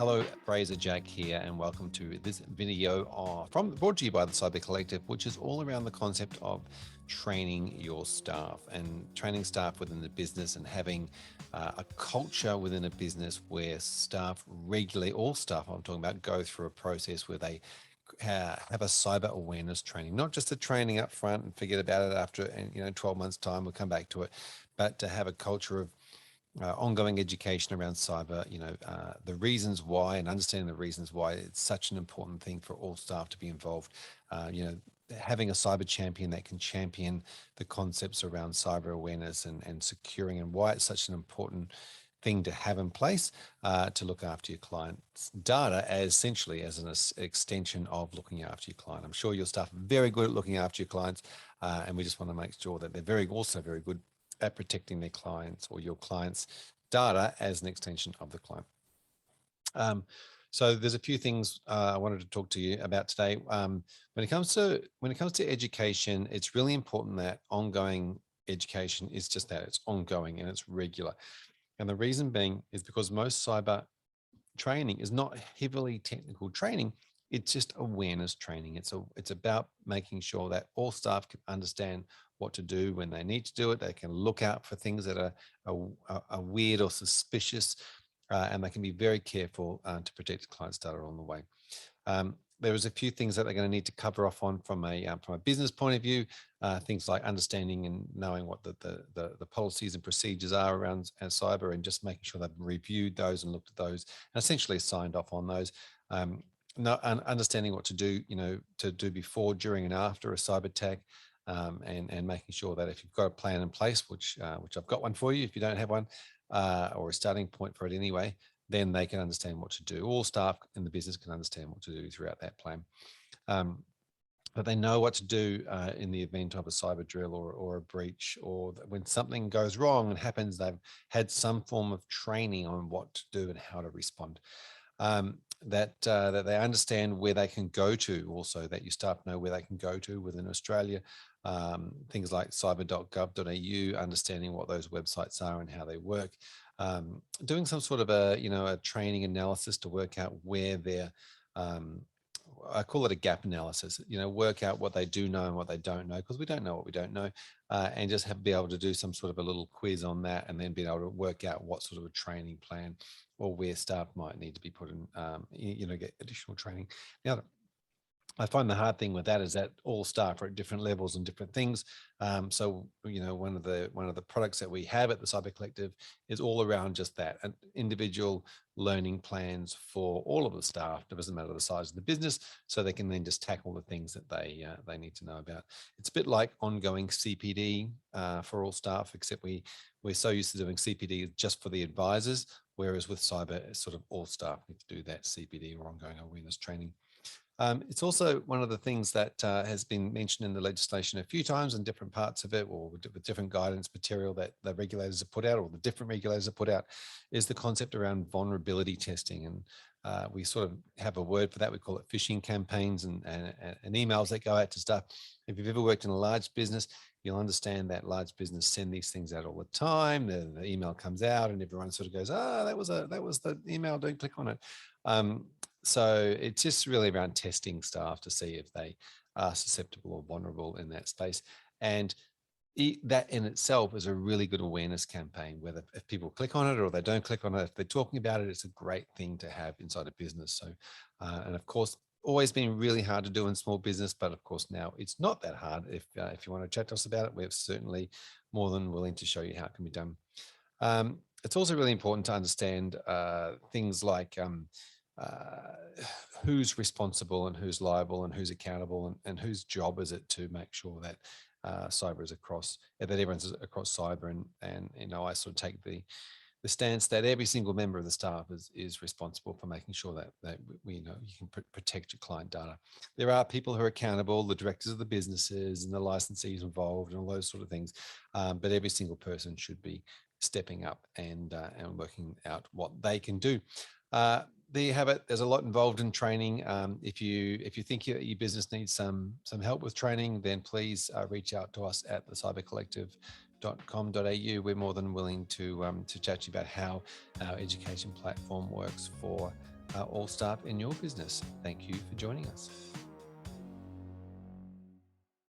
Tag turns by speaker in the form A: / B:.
A: Hello, Fraser Jack here, and welcome to this video brought to you by the Cyber Collective, which is all around the concept of training your staff and training staff within the business and having a culture within a business where staff regularly, all staff I'm talking about, go through a process where they have a cyber awareness training, not just a training up front and forget about it after 12 months time, we'll come back to it, but to have a culture of ongoing education around cyber, the reasons why and understanding the reasons why it's such an important thing for all staff to be involved. Having a cyber champion that can champion the concepts around cyber awareness and securing, and why it's such an important thing to have in place to look after your client's data essentially as an extension of looking after your client. I'm sure your staff are very good at looking after your clients, and we just want to make sure that they're also very good at protecting their clients or your clients' data as an extension of the client. So there's a few things I wanted to talk to you about today. When it comes to education, it's really important that ongoing education is just that, it's ongoing and it's regular. And the reason being is because most cyber training is not heavily technical training. It's just awareness training. It's about making sure that all staff can understand what to do when they need to do it. They can look out for things that are weird or suspicious, and they can be very careful to protect the client's data along the way. There is a few things that they're going to need to cover off on from a business point of view, things like understanding and knowing what the policies and procedures are around cyber, and just making sure they've reviewed those and looked at those and essentially signed off on those. Understanding what to do before, during, and after a cyber attack, and making sure that if you've got a plan in place, which I've got one for you, if you don't have one, or a starting point for it anyway, then they can understand what to do. All staff in the business can understand what to do throughout that plan. But they know what to do in the event of a cyber drill or a breach, or when something goes wrong and happens, they've had some form of training on what to do and how to respond. That they understand where they can go to, also that your staff know where they can go to within Australia. Things like cyber.gov.au, understanding what those websites are and how they work. Doing some sort of a training analysis to work out where they're, I call it a gap analysis, work out what they do know and what they don't know, because we don't know what we don't know, and just be able to do some sort of a little quiz on that, and then be able to work out what sort of a training plan or where staff might need to be put in, get additional training. Now, I find the hard thing with that is that all staff are at different levels and different things. So, one of the products that we have at the Cyber Collective is all around just that, an individual learning plans for all of the staff. It doesn't matter the size of the business, so they can then just tackle the things that they need to know about. It's a bit like ongoing CPD for all staff, except we're so used to doing CPD just for the advisors, whereas with cyber, it's sort of all staff need to do that CPD or ongoing awareness training. It's also one of the things that has been mentioned in the legislation a few times in different parts of it, or with different guidance material that the regulators have put out, or the different regulators have put out, is the concept around vulnerability testing. And we sort of have a word for that. We call it phishing campaigns and emails that go out to staff. If you've ever worked in a large business, you'll understand that large business send these things out all the time. The email comes out and everyone sort of goes, that was the email, don't click on it. So it's just really around testing staff to see if they are susceptible or vulnerable in that space. And that in itself is a really good awareness campaign, whether if people click on it or they don't click on it, if they're talking about it, it's a great thing to have inside a business. So, and of course, always been really hard to do in small business, but of course now it's not that hard. If you want to chat to us about it, we're certainly more than willing to show you how it can be done. It's also really important to understand things like who's responsible and who's liable and who's accountable, and whose job is it to make sure that cyber is that everyone's across cyber. And I sort of take the stance that every single member of the staff is responsible for making sure that you can protect your client data. There are people who are accountable, the directors of the businesses and the licensees involved and all those sort of things, but every single person should be stepping up and working out what they can do. There you have it. There's a lot involved in training. If you think your business needs some help with training, then please reach out to us at thecybercollective.com.au. We're more than willing to chat to you about how our education platform works for all staff in your business. Thank you for joining us.